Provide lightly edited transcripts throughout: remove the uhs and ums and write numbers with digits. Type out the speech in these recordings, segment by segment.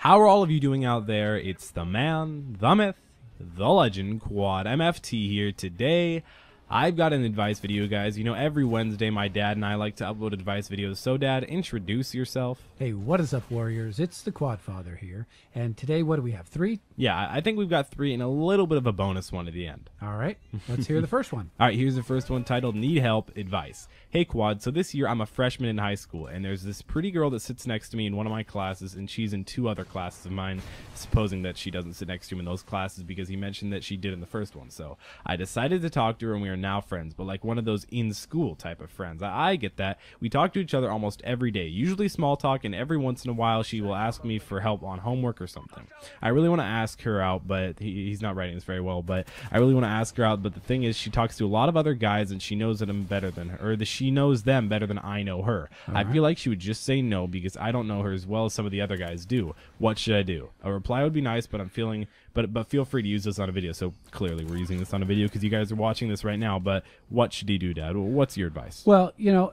How are all of you doing out there? It's the man, the myth, the legend, Quad MFT here. Today, I've got an advice video, guys. You know, every Wednesday, my dad and I like to upload advice videos. So, Dad, introduce yourself. Hey, what is up, Warriors? It's the Quad Father here. And today, what do we have? 3? Yeah, I think we've got 3 and a little bit of a bonus one at the end. All right, let's hear the first one. All right, here's the first one titled Need Help Advice. Hey, Quad, so this year I'm a freshman in high school, and there's this pretty girl that sits next to me in one of my classes, and she's in 2 other classes of mine, supposing that she doesn't sit next to him in those classes because he mentioned that she did in the first one. So I decided to talk to her, and we are now friends, but like one of those in-school type of friends. I get that. We talk to each other almost every day, usually small talk, and every once in a while she will ask me for help on homework or something. I really want to ask her out, but he's not writing this very well, but I really want to ask her out, but the thing is she talks to a lot of other guys, and she knows that I'm better than her, or that she knows them better than I know her. I feel like she would just say no because I don't know her as well as some of the other guys do. What should I do? A reply would be nice, but I'm feeling, but feel free to use this on a video. So clearly we're using this on a video because you guys are watching this right now, but what should he do, Dad? What's your advice? Well, you know,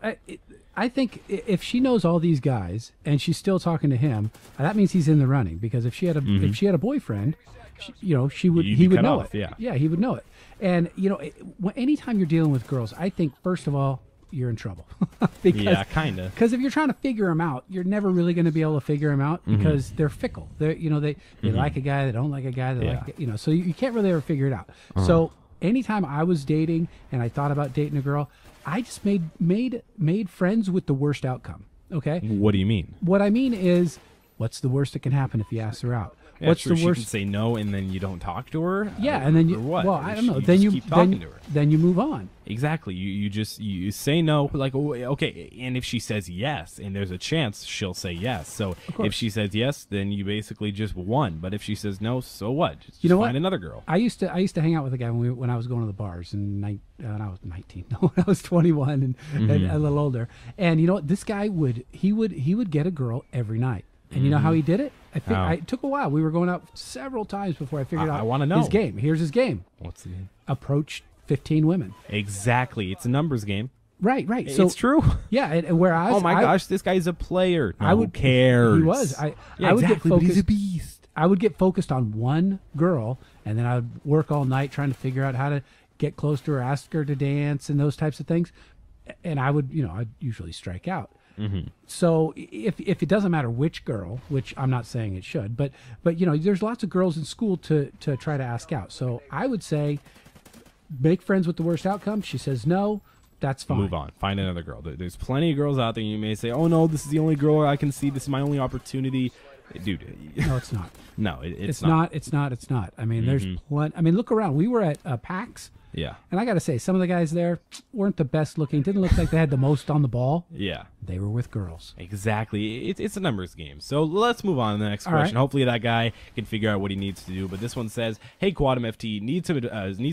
I think if she knows all these guys and she's still talking to him, that means he's in the running, because if she had a boyfriend, he would know it. Yeah, he would know it. And you know, anytime you're dealing with girls, I think first of all, you're in trouble. Yeah, kind of. Because if you're trying to figure them out, you're never really going to be able to figure them out because they're fickle. They like a guy, they don't like a guy, they like, so you can't really ever figure it out. So anytime I was dating and I thought about dating a girl, I just made friends with the worst outcome. Okay. What do you mean? What I mean is, what's the worst that can happen if you ask her out? Yeah, what's sure, the worst? She can say no, and then you don't talk to her. Yeah, and then you. What? Well, I don't know. Then you keep talking to her. Then you move on. Exactly. You say no, like, okay, and if she says yes, and there's a chance she'll say yes. So if she says yes, then you basically just won. But if she says no, so what? Just find another girl. I used to hang out with a guy when I was going to the bars, and when I was 19. No, when I was 21 and a little older. And you know what? This guy would get a girl every night. And you know how he did it? It took a while. We were going out several times before I figured out I want to know his game. Here's his game. What's the game? Approach 15 women. Exactly. It's a numbers game. Right. So it's true. Yeah, and whereas oh my gosh, this guy's a player. No, who cares? He was. I would get focused. But he's a beast. I would get focused on one girl, and then I would work all night trying to figure out how to get close to her, ask her to dance, and those types of things. And I would, I'd usually strike out. So if it doesn't matter which girl, which I'm not saying it should, but there's lots of girls in school to try to ask out. So I would say make friends with the worst outcome. She says no, that's fine. Move on. Find another girl. There's plenty of girls out there. You may say, oh no, this is the only girl I can see. This is my only opportunity. Dude. No, it's not. No, it's not. It's not. I mean, there's plenty. I mean, look around. We were at PAX. Yeah. And I got to say, some of the guys there weren't the best looking. Didn't look like they had the most on the ball. Yeah. They were with girls. Exactly. It's a numbers game. So let's move on to the next question. Right. Hopefully that guy can figure out what he needs to do. But this one says, hey, Quad MFT, need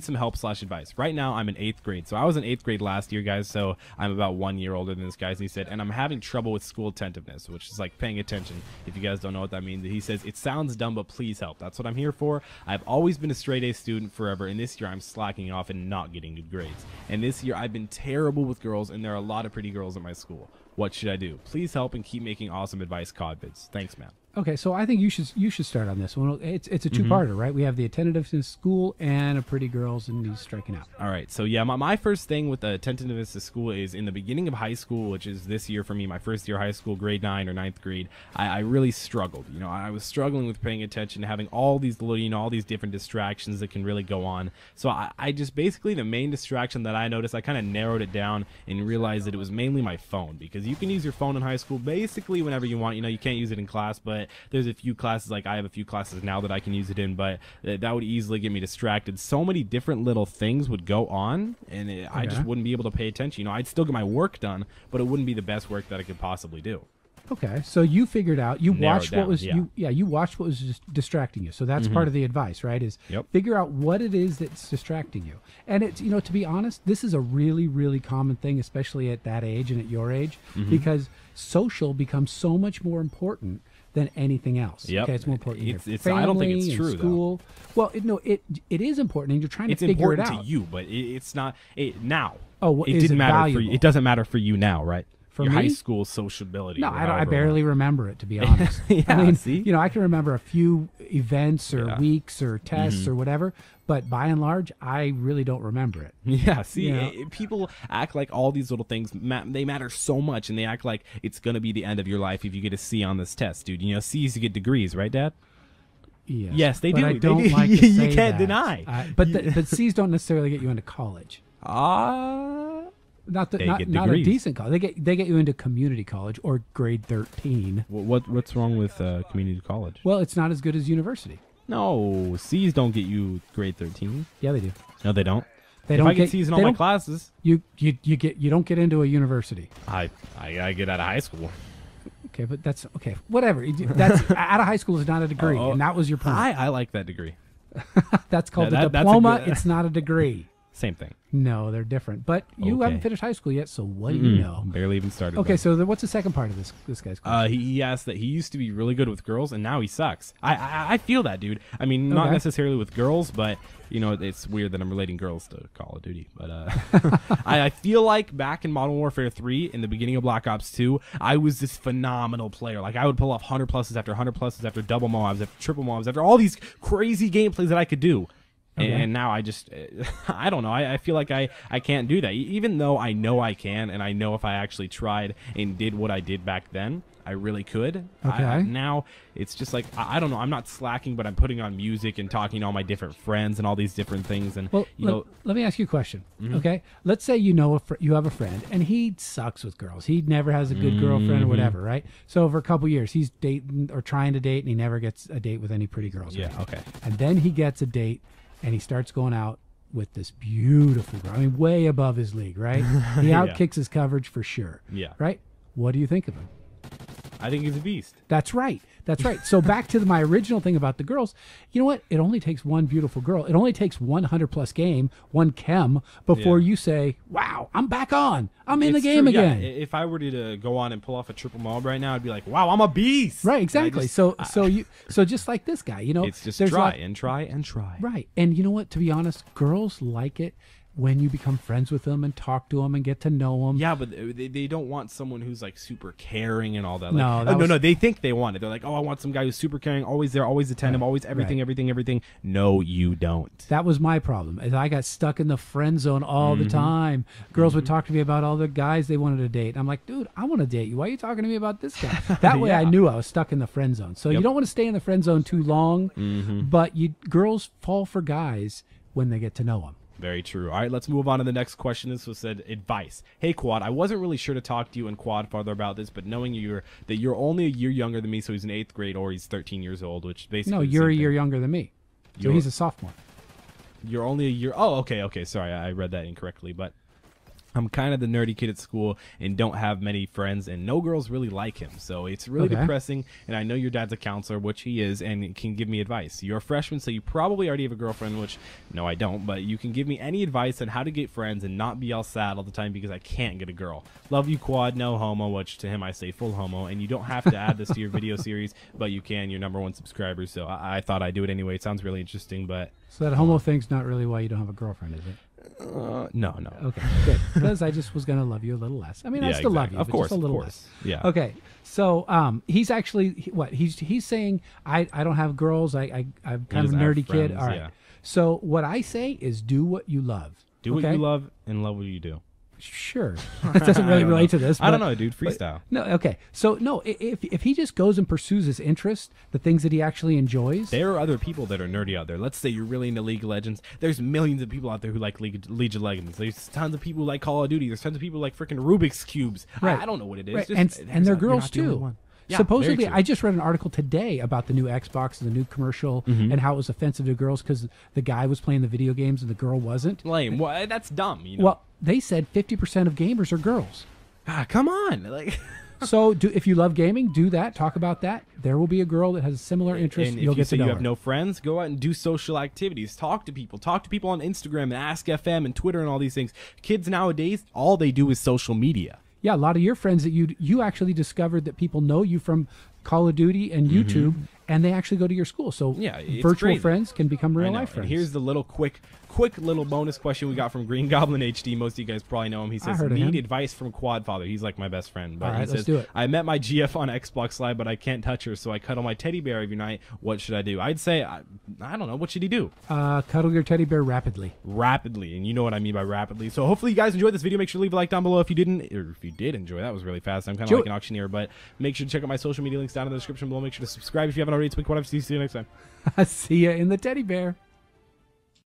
some help / advice. Right now, I'm in 8th grade. So I was in 8th grade last year, guys. So I'm about 1 year older than this guy. And he said, and I'm having trouble with school attentiveness, which is like paying attention. If you guys don't know what that means, he says, it sounds dumb, but please help. That's what I'm here for. I've always been a straight A student forever. And this year, I'm slacking off and not getting good grades. And this year I've been terrible with girls, and there are a lot of pretty girls at my school. What should I do? Please help and keep making awesome advice COD vids. Thanks, man. Okay, so I think you should start on this one. It's a two-parter, right? We have the attentiveness in school and a pretty girls, and he's striking out. All right, so yeah, my first thing with the attentiveness to school is in the beginning of high school, which is this year for me, my first year of high school, grade 9 or 9th grade. I really struggled. I was struggling with paying attention, having all these little, all these different distractions that can really go on. So I just basically, the main distraction that I noticed, I kind of narrowed it down and realized that it was mainly my phone, because you can use your phone in high school basically whenever you want. You can't use it in class, but there's a few classes, like I have a few classes now that I can use it in, but that would easily get me distracted. So many different little things would go on, and I just wouldn't be able to pay attention. I'd still get my work done, but it wouldn't be the best work that I could possibly do. Okay, so you figured out, you watched what was you watched what was distracting you. So that's part of the advice, right? Is figure out what it is that's distracting you. And it's to be honest, this is a really, really common thing, especially at that age and at your age, because social becomes so much more important than anything else. Yep. Okay, it's more important. I don't think it's true, school. Though. Well, it is important, and you're trying to figure it out. It's important to you, but it's not now. Oh, well, it didn't matter for you. It doesn't matter for you now, right? your me, high school sociability. no, or I however barely remember it, to be honest. Yeah, I mean, see? you know, I can remember a few events or Yeah. weeks or tests or whatever, but by and large, I really don't remember it. Yeah, see, Yeah. people act like all these little things, they matter so much, and they act like it's going to be the end of your life if you get a C on this test, dude. You know, C's, you get degrees, right, Dad? Yes, they but do. I They don't do. like to You say can't that. deny. But C's don't necessarily get you into college. Not They not, get not a degrees. decent college. They get you into community college or grade 13. What's wrong with community college? Well, it's not as good as university. No, C's don't get you grade 13. Yeah, they do. No, they don't. They If don't I get get C's in they all my don't- classes, You don't get into a university. I get out of high school. Okay, but that's okay. Whatever. That's out of high school is not a degree, Oh, and that was your point. I like that degree. That's called Yeah, a that's a diploma. good- It's not a degree. Same thing. No, they're different. But you Okay. haven't finished high school yet, so what do you know? Barely even started. Okay, though. so what's the second part of this guy's question? He asked that he used to be really good with girls, and now he sucks. I feel that, dude. I mean, not Okay. necessarily with girls, but you know, it's weird that I'm relating girls to Call of Duty. But I feel like back in Modern Warfare 3, in the beginning of Black Ops 2, I was this phenomenal player. Like I would pull off 100 pluses after 100 pluses after double mobs after triple mobs after all these crazy gameplays that I could do. Okay. And now I just, I don't know. I feel like I can't do that. Even though I know I can, and I know if I actually tried and did what I did back then, I really could. Okay. Now it's just like, I don't know. I'm not slacking, but I'm putting on music and talking to all my different friends and all these different things. And, Well, you know, let me ask you a question. Okay, let's say you have a friend and he sucks with girls. He never has a good girlfriend or whatever, right? So for a couple years, he's dating or trying to date, and he never gets a date with any pretty girls. yeah, right? okay. And then he gets a date, and he starts going out with this beautiful girl. I mean, way above his league, right? He Yeah. outkicks his coverage for sure. Yeah. Right. What do you think of him? I think he's a beast. That's right. That's right. So back to my original thing about the girls. You know what? It only takes one beautiful girl. It only takes 100 plus game, one chem, before Yeah. you say, "Wow, I'm back on. I'm in the It's game true, yeah. again." If I were to go on and pull off a triple mob right now, I'd be like, wow, I'm a beast. Right. And I Exactly. just- So just like this guy, you know, it's just there's try lot- and try and try. Right. And you know what? To be honest, girls like it when you become friends with them and talk to them and get to know them. Yeah, but they don't want someone who's like super caring and all that. Like, No, that was- no. They think they want it. They're like, oh, I want some guy who's super caring, always there, always attentive, always everything, right. everything. No, you don't. That was my problem. Is I got stuck in the friend zone all Mm-hmm. the time. Girls would talk to me about all the guys they wanted to date. And I'm like, dude, I want to date you. Why are you talking to me about this guy? That way I Yeah. knew I was stuck in the friend zone. So you Yep. don't want to stay in the friend zone too long, but girls fall for guys when they get to know them. Very true. All right, let's move on to the next question. This was said advice. Hey, Quad, I wasn't really sure to talk to you and Quad farther about this, but knowing that you're only a year younger than me, so he's in 8th grade or he's 13 years old, which basically No, the you're a same year thing. younger than me. So You're- he's a sophomore. You're only a year. Oh, okay. Sorry, I read that incorrectly, but I'm kind of the nerdy kid at school and don't have many friends, and no girls really like him. So it's really Okay. depressing, and I know your dad's a counselor, which he is, and can give me advice. You're a freshman, so you probably already have a girlfriend, which, no, I don't, but you can give me any advice on how to get friends and not be all sad all the time because I can't get a girl. Love you, Quad, no homo, which to him I say full homo, and you don't have to add this to your video series, but you can. You're #1 subscriber, so I thought I'd do it anyway. It sounds really interesting, but So that homo thing's not really why you don't have a girlfriend, is it? no. Okay, good. Because I just was going to love you a little less. I mean, I Yeah, still love exactly. you, Of but course, just a little of course. less. Yeah. Okay, so he's actually he's saying I don't have girls. I'm kind of a doesn't have nerdy kid. friends, All right. yeah. So what I say is do what you love. Do what okay? you love and love what you do. Sure. It doesn't I really don't relate know. to this. I don't but- know, dude. Freestyle. No, okay. So no, if he just goes and pursues his interest, the things that he actually enjoys. There are other people that are nerdy out there. Let's say you're really into League of Legends. There's millions of people out there who like League of Legends. There's tons of people who like Call of Duty. There's tons of people who like freaking Rubik's cubes. Right. I don't know what it is. Right. Just- and there's they're a- you're girls not the only too. one. Yeah, Supposedly, very true. I just read an article today about the new Xbox and the new commercial Mm-hmm. and how it was offensive to girls because the guy was playing the video games and the girl wasn't. Lame. Well, that's dumb. You know? Well, they said 50% of gamers are girls. Come on. Like, So if you love gaming, do that. Talk about that. There will be a girl that has a similar interest. and You'll if you get say to know you have her. no friends, go out and do social activities. Talk to people. Talk to people on Instagram and Ask FM and Twitter and all these things. Kids nowadays, all they do is social media. Yeah, a lot of your friends that you actually discovered that people know you from Call of Duty and YouTube, and they actually go to your school. So Yeah, it's virtual crazy. friends can become real life And friends. here's the little quick little bonus question we got from Green Goblin HD. Most of you guys probably know him. He says, heard of need him. advice from Quad Father. He's like my best friend. But All right, he let's says, do it. I met my GF on Xbox Live, but I can't touch her, so I cuddle my teddy bear every night. What should I do? I'd say, I don't know. What should he do? Cuddle your teddy bear rapidly. Rapidly. And you know what I mean by rapidly. So hopefully you guys enjoyed this video. Make sure to leave a like down below if you didn't, or if you did enjoy. That was really fast. I'm kind of like an auctioneer, but make sure to check out my social media links down in the description below. Make sure to subscribe if you haven't already. It's been Quad. See you next time. See ya in the teddy bear.